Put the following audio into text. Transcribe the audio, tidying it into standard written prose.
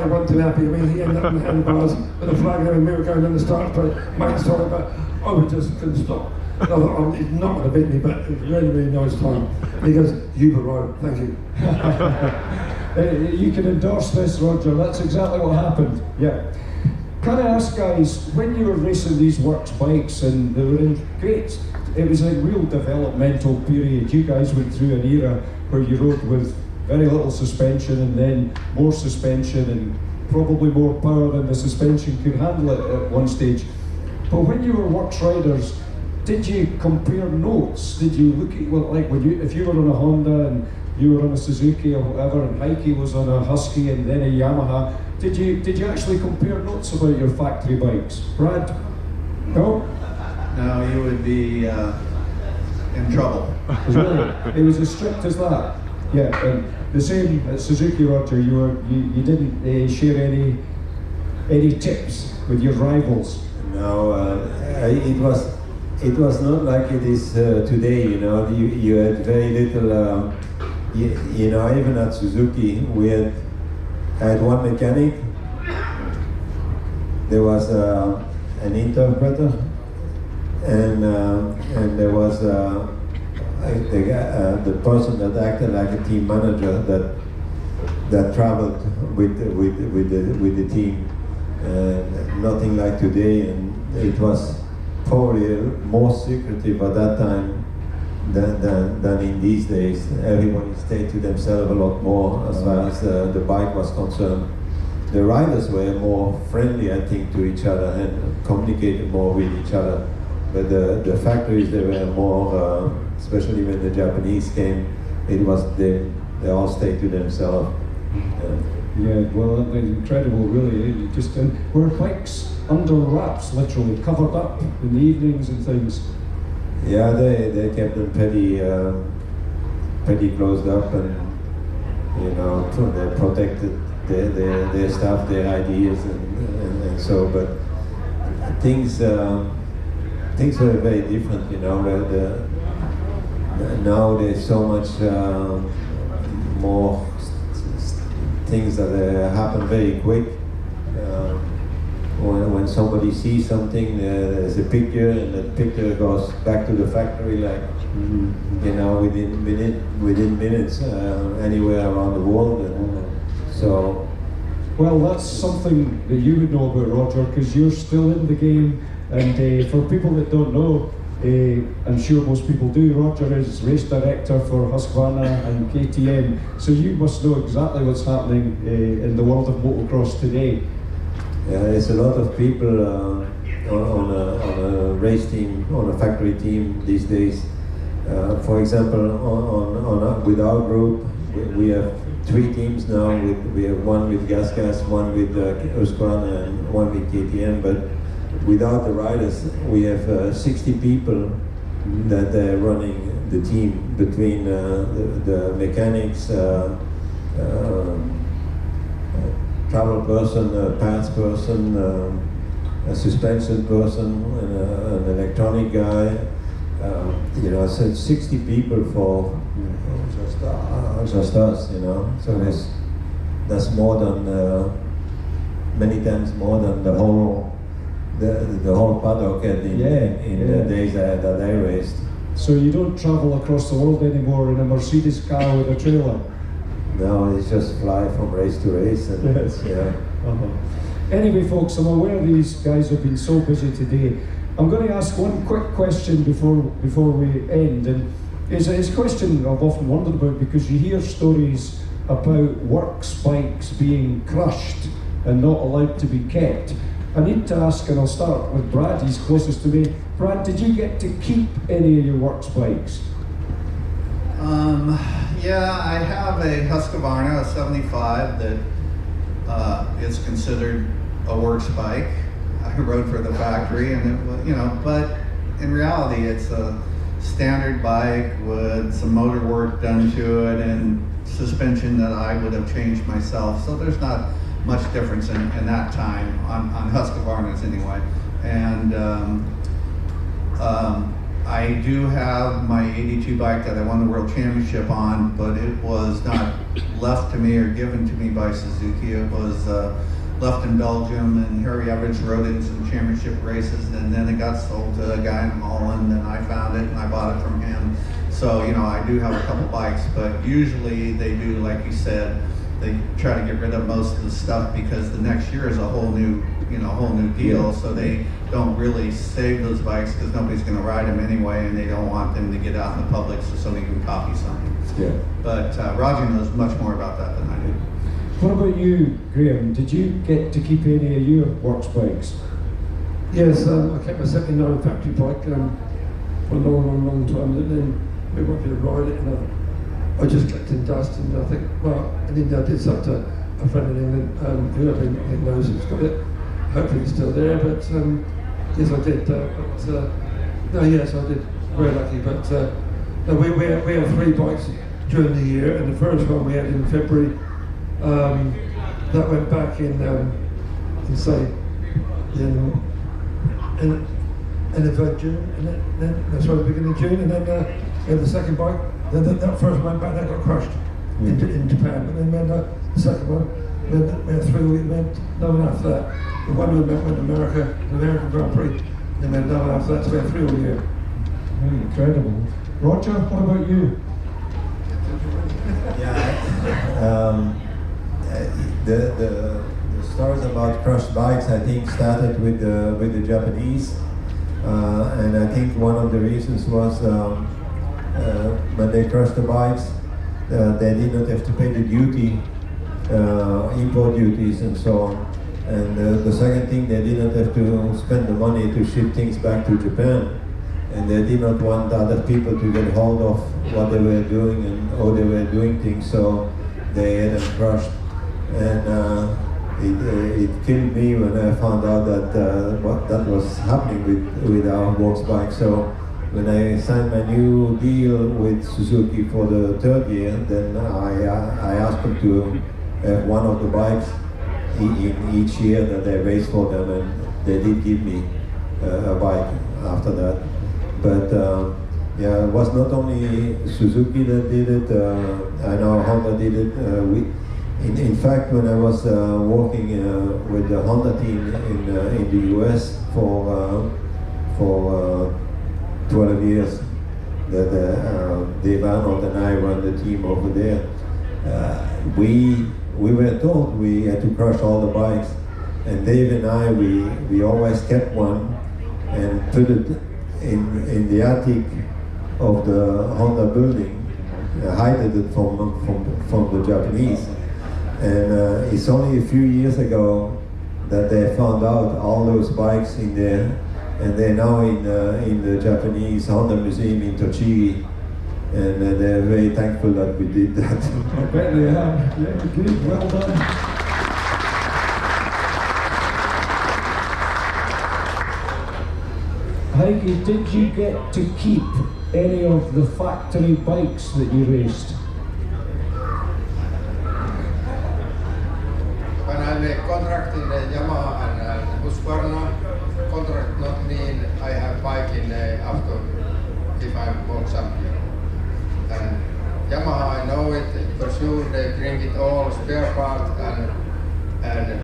Mike wasn't too happy. I mean, he ended up in the handbars with a flag and we were going down the start straight. Mike's talking about, I just couldn't stop. I thought, oh, he's not going to beat me, but it was really, really nice time. And he goes, you were right, thank you. You can endorse this, Roger. That's exactly what happened. Yeah. Can I ask, guys, when you were racing these works bikes and they were in great, it was a real developmental period. You guys went through an era where you rode with very little suspension and then more suspension and probably more power than the suspension could handle at one stage. But when you were works riders, did you compare notes? Did you look at, well, like when if you were on a Honda and you were on a Suzuki or whatever, and Heikki was on a Husky and then a Yamaha, did you actually compare notes about your factory bikes? Brad? No? No, you would be in trouble. Really? It was as strict as that? Yeah, and the same at Suzuki, Roger, you didn't share any tips with your rivals? No, it was not like it is today, you know. You had very little, you know, even at Suzuki, I had one mechanic, there was an interpreter, and there was the person that acted like a team manager that traveled with the team. Nothing like today, and it was probably more secretive at that time than in these days. Everybody stayed to themselves a lot more as far as the bike was concerned. The riders were more friendly, I think, to each other and communicated more with each other. But the factories, they were more, especially when the Japanese came, it was they all stayed to themselves. Yeah, well, that's incredible, really. You just were bikes under wraps, literally covered up in the evenings and things. Yeah, they kept them pretty closed up, and you know, they protected their stuff, their ideas, and so. But things were very different, you know. Now there's so much more things that happen very quick. When somebody sees something, there's a picture, and that picture goes back to the factory, like you know, within minutes, anywhere around the world. And so, well, that's something that you would know about, Roger, because you're still in the game. And for people that don't know, I'm sure most people do, Roger is race director for Husqvarna and KTM, so you must know exactly what's happening in the world of motocross today. Yeah, there's a lot of people on a race team, on a factory team these days. For example, with our group, we have 3 teams now. We have one with Gas, one with Husqvarna, and one with KTM. But without the riders, we have 60 people that are running the team, between the mechanics, travel person, parts person, a suspension person, and an electronic guy. You know, so it's 60 people for just us, you know. So that's more than many times more than the whole paddock in the days that I raced. So you don't travel across the world anymore in a Mercedes car with a trailer? No, it's just fly from race to race. And yes. Yeah. Anyway, folks, I'm aware these guys have been so busy today. I'm going to ask one quick question before we end, and it's a question I've often wondered about, because you hear stories about works bikes being crushed and not allowed to be kept. I need to ask, and I'll start with Brad, he's closest to me. Brad, did you get to keep any of your works bikes? Yeah, I have a Husqvarna, a 75, that is considered a works bike. I rode for the factory, and it was, you know, but in reality, it's a standard bike with some motor work done to it and suspension that I would have changed myself. So there's not much difference in that time on Husqvarnas anyway. And I I do have my 82 bike that I won the World Championship on, but it was not left to me or given to me by Suzuki. It was left in Belgium, and Harry Evans rode it in some championship races, and then it got sold to a guy in Holland, and I found it and I bought it from him. So, you know, I do have a couple bikes, but usually they do, like you said, they try to get rid of most of the stuff because the next year is a whole new, whole new deal. So they don't really save those bikes because nobody's going to ride them anyway, and they don't want them to get out in the public so somebody can copy something. Yeah. But Roger knows much more about that than I do. What about you, Graham? Did you get to keep any of your works bikes? Yes, I kept my 79 factory bike for a long time, and then we wanted to ride it, and I just collected dust, and I think, well, and then I did something to a friend in England, who I think knows who's got it. Hopefully it's still there, but yes, I did. No, yes, I did. Very lucky, but no, we had 3 bikes during the year, and the first one we had in February. That went back in say in about June, and then that's right, the beginning of June, and then we had the second bike. That first went back, that got crushed in Japan, and then we had the second one. We had 3 weeks. No one after that. The one we went to America, the American Grand Prix, and then no one after that. So we had 3 all year. Incredible. Roger, what about you? Yeah. The stories about crushed bikes, I think, started with the Japanese, and I think one of the reasons was when they crushed the bikes, they did not have to pay the duty, import duties and so on. And the second thing, they did not have to spend the money to ship things back to Japan, and they did not want other people to get hold of what they were doing and how they were doing things, so they had them crushed. And it killed me when I found out that what that was happening with our works bike. So when I signed my new deal with Suzuki for the 3rd year, then I asked them to have one of the bikes in each year that I raced for them, and they did give me a bike after that. But yeah, it was not only Suzuki that did it. I know Honda did it. In fact, when I was working with the Honda team in the US for 12 years, that Dave Arnold and I run the team over there, we were told we had to crush all the bikes, and Dave and I, we always kept one and put it in the attic of the Honda building, hided it from the Japanese. And it's only a few years ago that they found out all those bikes in there, and they're now in the Japanese Honda Museum in Tochigi, and they're very thankful that we did that. I bet they are. Yeah, good, well done. Heikki, did you get to keep any of the factory bikes that you raced?